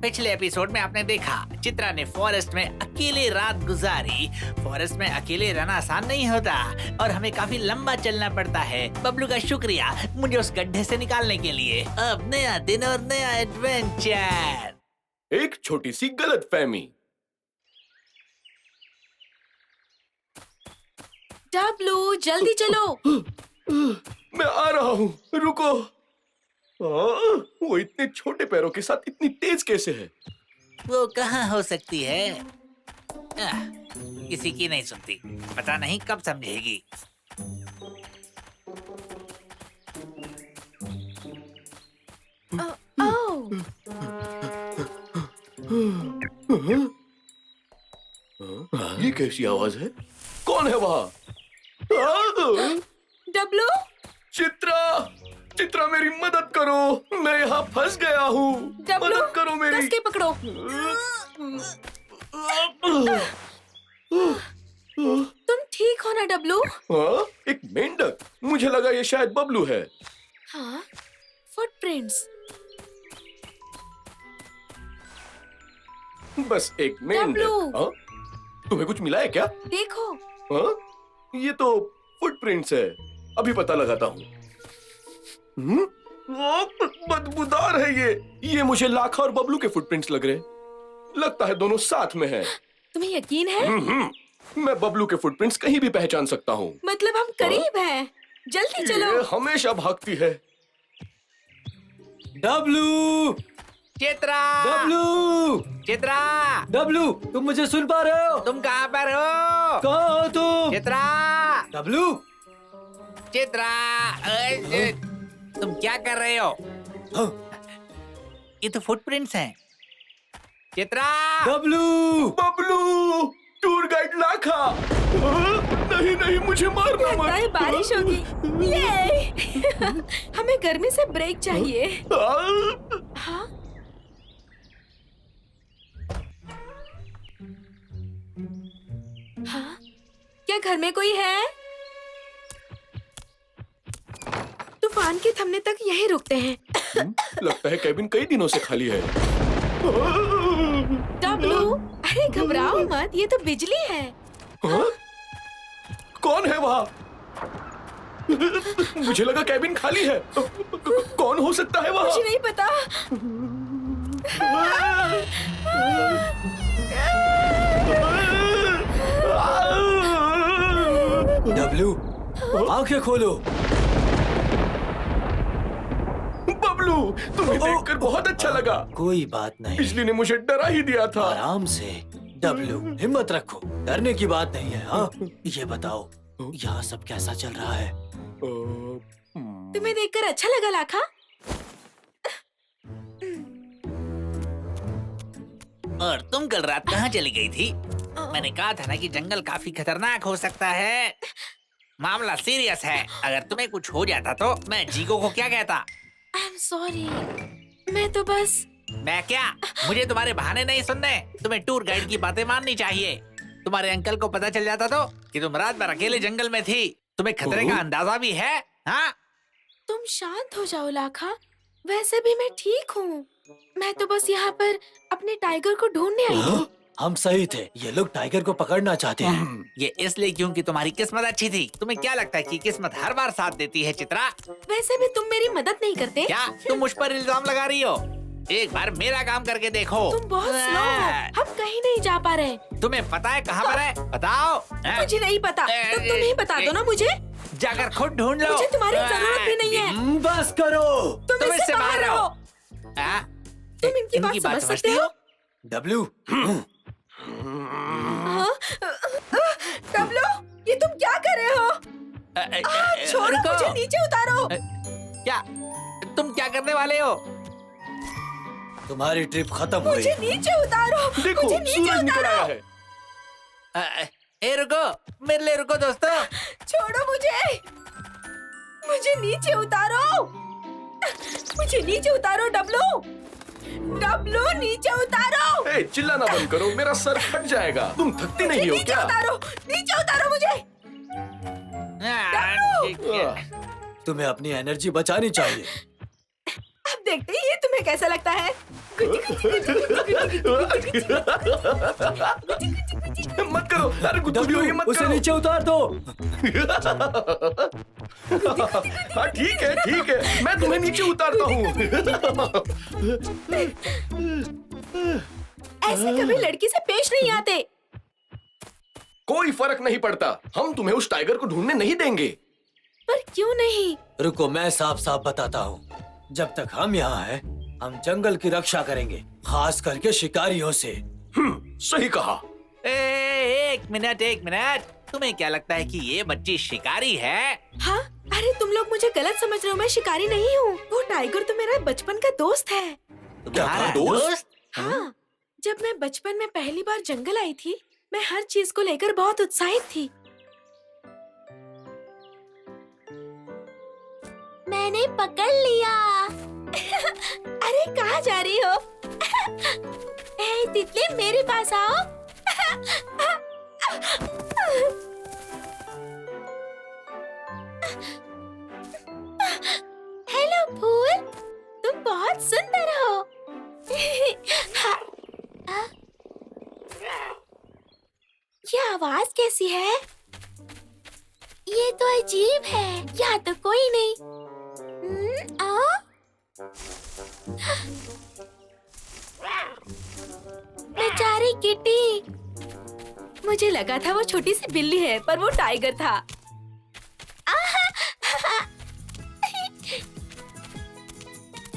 पिछले एपिसोड में आपने देखा चित्रा ने फॉरेस्ट में अकेले रात गुजारी। फॉरेस्ट में अकेले रहना आसान नहीं होता और हमें काफी लंबा चलना पड़ता है। बबलू का शुक्रिया मुझे उस गड्ढे से निकालने के लिए। अब नया दिन और नया एडवेंचर। एक छोटी सी गलतफहमी। डब्लू जल्दी चलो। मैं आ रहा हूँ, रुको। वो इतने छोटे पैरों के साथ इतनी तेज कैसे है? वो कहाँ हो सकती है? किसी की नहीं सुनती, पता नहीं कब समझेगी। ये कैसी आवाज है? कौन है वहाँ? डब्लू, चित्रा, चित्रा मेरी मदद करो, मैं यहाँ फंस गया हूँ। मदद करो मेरी। कस के पकड़ो। तुम ठीक हो ना डब्लू? हाँ, एक मेंढक। मुझे लगा ये शायद बबलू है। हाँ, फुटप्रिंट्स। बस एक मेंढक। हाँ? तुम्हें कुछ मिला है क्या? देखो। हाँ? ये तो फुटप्रिंट्स है। अभी पता लगाता हूँ। बदबूदार है ये मुझे लाखा और बबलू के फुटप्रिंट्स लग रहे। लगता है दोनों साथ में हैं। तुम्हें यकीन है? मैं बबलू के फुटप्रिंट्स कहीं भी पहचान सकता हूँ। मतलब हम करीब हैं। जल्दी चलो। ये हमेशा भागती है। W, Chitra, W, Chitra, W, तुम मुझे सुन पा रहे हो? तुम कहाँ पर हो? कहाँ हो तुम? चित्रा, डब्लू, चित्रा, तुम क्या कर रहे हो? ये तो फुटप्रिंट्स हैं। Chitra, Dablu, Bablu, tour guide Lakha. नहीं नहीं, मुझे मारना लगता है मत। बारिश होगी। ये हमें गर्मी से ब्रेक चाहिए। हाँ? हाँ? क्या घर में कोई है? तूफान के थमने तक यहीं रुकते हैं। लगता है केबिन कई दिनों से खाली है। डब्लू, अरे घबराओ मत, ये तो बिजली है। हाँ? कौन है वहाँ? मुझे लगा केबिन खाली है। कौन हो सकता है वहाँ? मुझे नहीं पता। डब्लू, आंखें खोलो। बबलू, तुम्हें देखकर बहुत अच्छा लगा। कोई बात नहीं, बिजली ने मुझे डरा ही दिया था। आराम से। डब्लू, हिम्मत रखो, डरने की बात नहीं है। हाँ, ये बताओ, यहाँ सब कैसा चल रहा है? तुम्हें देखकर अच्छा लगा लाखा? और तुम कल रात कहाँ चली गई थी? मैंने कहा था ना कि जंगल काफी खतरनाक हो सकता है। मामला सीरियस है। अगर तुम्हें कुछ हो जाता तो मैं जीको को क्या कहता? I'm sorry, मैं तो बस। मैं क्या? मुझे तुम्हारे बहाने नहीं सुनने। तुम्हें टूर गाइड की बातें माननी चाहिए। तुम्हारे अंकल को पता चल जाता तो कि तुम रात भर अकेले जंगल में थी। तुम्हें खतरे का अंदाजा भी है? हाँ? तुम शांत हो जाओ लाखा। वैसे भी मैं ठीक हूँ। मैं तो बस यहाँ पर अपने टाइगर को ढूंढने आई थी। हम सही थे, ये लोग टाइगर को पकड़ना चाहते हैं। ये इसलिए क्योंकि तुम्हारी किस्मत अच्छी थी। तुम्हें क्या लगता है कि किस्मत हर बार साथ देती है चित्रा? वैसे भी तुम मेरी मदद नहीं करते। क्या तुम मुझ पर इल्जाम लगा रही हो? एक बार मेरा काम करके देखो। तुम बहुत स्लो हो। हम कहीं नहीं जा पा रहे। तुम्हें पता है कहाँ पर है? बताओ। मुझे नहीं पता। तुम ही बता दो ना मुझे। जाकर खुद ढूंढ लो। मुझे तुम्हारी जरूरत भी नहीं है। बस करो। तुम इससे बाहर रहो। तुम इनकी बात समझ सकते हो? डब्लू, डब्लू, ये तुम क्या कर रहे हो? छोड़ो, मुझे नीचे उतारो। क्या तुम क्या करने वाले हो? तुम्हारी ट्रिप खत्म हुई। मुझे नीचे उतारो। देखो, मुझे नीचे सूरज निकल उतारो। आया है। ए रुको, मेरे लिए रुको दोस्तों। छोड़ो मुझे। मुझे नीचे उतारो। मुझे नीचे उतारो डब्लू। डब्लू, नीचे उतारो। ए, चिल्लाना बंद करो, मेरा सर फट जाएगा। तुम थकती नहीं हो नीचे क्या? उतारो। नीचे उतारो मुझे। तुम्हें अपनी एनर्जी बचानी चाहिए। अब देखते ही ये तुम्हें कैसा लगता है? गुटी गुटी गुटी गुटी गुटी गुटी गुटी। मत करो, अरे गुड्डू डब्लू, मत उसे करो। नीचे उतार दो। हाँ ठीक है, मैं तुम्हें नीचे उतारता हूँ। ऐसे कभी लड़की से पेश नहीं आते। कोई फर्क नहीं पड़ता, हम तुम्हें उस टाइगर को ढूंढने नहीं देंगे। पर क्यों नहीं? रुको, मैं साफ साफ बताता हूँ। जब तक हम यहाँ हैं, हम जंगल की रक्षा करेंगे, खास करके शिकारियों से। सही कहा। एक मिनट, तुम्हें क्या लगता है कि ये बच्ची शिकारी है? हाँ, अरे तुम लोग मुझे गलत समझ रहे हो, मैं शिकारी नहीं हूँ। वो टाइगर तो मेरा बचपन का दोस्त है। तुम्हारा दोस्त? हाँ, जब मैं बचपन में पहली बार जंगल आई थी, मैं हर चीज को लेकर बहुत उत्साहित थी। मैंने पकड़ लिया। अरे कहाँ जा रही हो? ए तितली, मेरे पास आओ। हेलो फूल, तुम बहुत सुंदर हो। ये आवाज कैसी है? ये तो अजीब है, यहाँ तो कोई नहीं। बेचारी किटी। मुझे लगा था वो छोटी सी बिल्ली है, पर वो टाइगर था।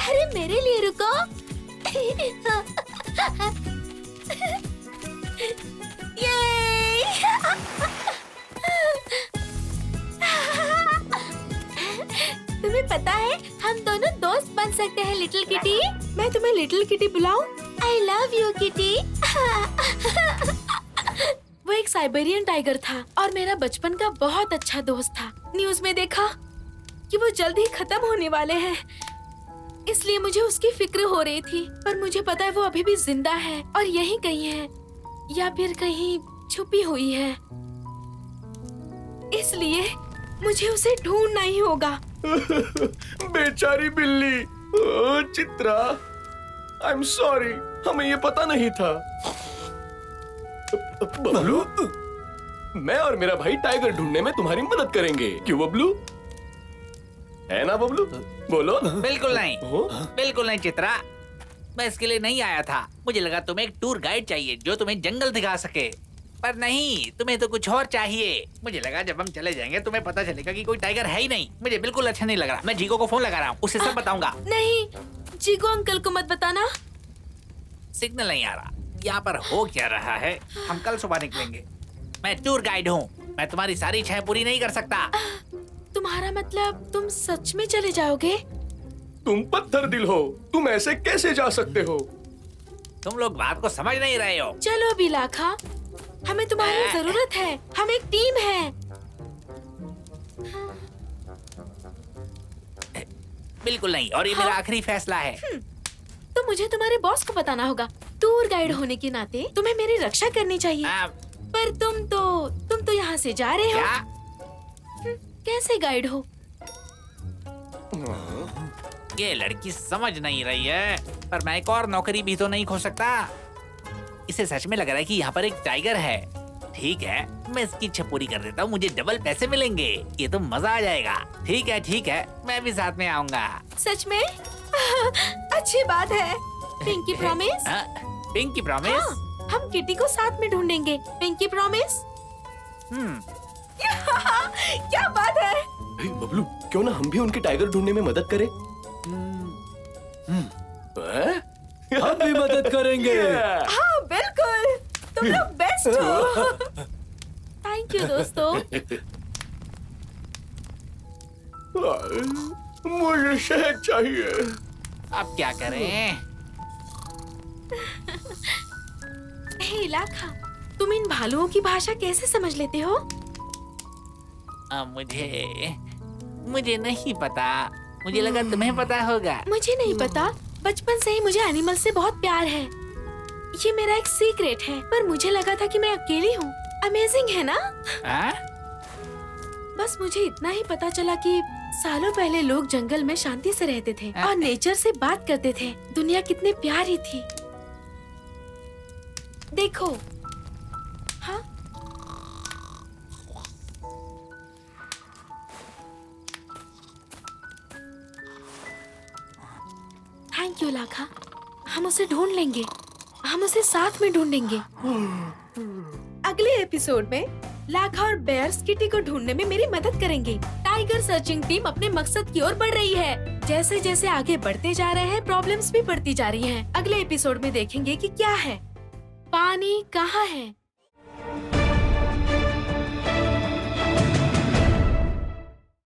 अरे मेरे लिए रुको। ये तुम्हें पता है, हम दोनों दोस्त बन सकते हैं लिटिल किटी। मैं तुम्हें लिटिल किटी बुलाऊं? I love you kitty. वो एक साइबेरियन टाइगर था और मेरा बचपन का बहुत अच्छा दोस्त था। न्यूज में देखा कि वो जल्द ही खत्म होने वाले हैं, इसलिए मुझे उसकी फिक्र हो रही थी। पर मुझे पता है वो अभी भी जिंदा है और यहीं कहीं है, या फिर कहीं छुपी हुई है। इसलिए मुझे उसे ढूंढना ही होगा। बेचारी बिल्ली। ओ, चित्रा, आई एम सॉरी, हमें ये पता नहीं था। बबलू, मैं और मेरा भाई टाइगर ढूंढने में तुम्हारी मदद करेंगे। क्यों बबलू? है ना बबलू? बोलो। बिल्कुल नहीं, हो? बिल्कुल नहीं चित्रा, मैं इसके लिए नहीं आया था। मुझे लगा तुम्हें एक टूर गाइड चाहिए जो तुम्हें जंगल दिखा सके, पर नहीं, तुम्हें तो कुछ और चाहिए। मुझे लगा जब हम चले जाएंगे तुम्हें पता चलेगा कि कोई टाइगर है ही नहीं। मुझे बिल्कुल अच्छा नहीं लग रहा। मैं जीको को फोन लगा रहा हूँ, उसे सब बताऊंगा। नहीं, जीको अंकल को मत बताना। सिग्नल नहीं आ रहा। यहाँ पर हो क्या रहा है? हम कल सुबह निकलेंगे। मैं टूर गाइड हूँ, मैं तुम्हारी सारी इच्छाएं पूरी नहीं कर सकता। तुम्हारा मतलब तुम सच में चले जाओगे? तुम पत्थर दिल हो, तुम ऐसे कैसे जा सकते हो? तुम लोग बात को समझ नहीं रहे हो। चलो बिलाखा, हमें तुम्हारी जरूरत है। हम एक टीम है। बिल्कुल नहीं, और ये मेरा आखिरी फैसला है। तो मुझे तुम्हारे बॉस को बताना होगा। टूर गाइड होने के नाते तुम्हें मेरी रक्षा करनी चाहिए। पर तुम तो यहाँ से जा रहे हो। क्या? कैसे गाइड हो? ये लड़की समझ नहीं रही है, पर मैं एक और नौकरी भी तो नहीं खो सकता। इसे सच में लग रहा है कि यहाँ पर एक टाइगर है। ठीक है, मैं इसकी इच्छा पूरी कर देता हूँ, मुझे डबल पैसे मिलेंगे। ये तो मजा आ जाएगा। ठीक है, मैं भी साथ में आऊंगा। सच में? अच्छी बात है। Pinky promise? Pinky promise? हाँ, हम किटी को साथ में ढूंढेंगे। Pinky promise? क्या बात है? हे, बबलू, क्यों ना हम भी उनके टाइगर ढूंढने में मदद करें? हम भी मदद करेंगे। हाँ बिल्कुल, तुम लोग बेस्ट हो। थैंक यू दोस्तों। मुझे शहद चाहिए। अब क्या करें? हे लाखा, तुम इन भालुओं की भाषा कैसे समझ लेते हो? मुझे नहीं पता। मुझे लगा तुम्हें पता होगा। मुझे नहीं पता। बचपन से ही मुझे एनिमल से बहुत प्यार है। ये मेरा एक सीक्रेट है, पर मुझे लगा था कि मैं अकेली हूँ। अमेजिंग है ना? आ? बस मुझे इतना ही पता चला कि सालों पहले लोग जंगल में शांति से रहते थे और नेचर से बात करते थे। दुनिया कितनी प्यारी थी। देखो, हाँ, थैंक यू लाखा। हम उसे ढूंढ लेंगे, हम उसे साथ में ढूंढेंगे। अगले एपिसोड में लाखा और बेयर्स किटी को ढूंढने में मेरी मदद करेंगे। टाइगर सर्चिंग टीम अपने मकसद की ओर बढ़ रही है। जैसे जैसे आगे बढ़ते जा रहे हैं, प्रॉब्लम्स भी बढ़ती जा रही हैं। अगले एपिसोड में देखेंगे कि क्या है, पानी कहाँ है।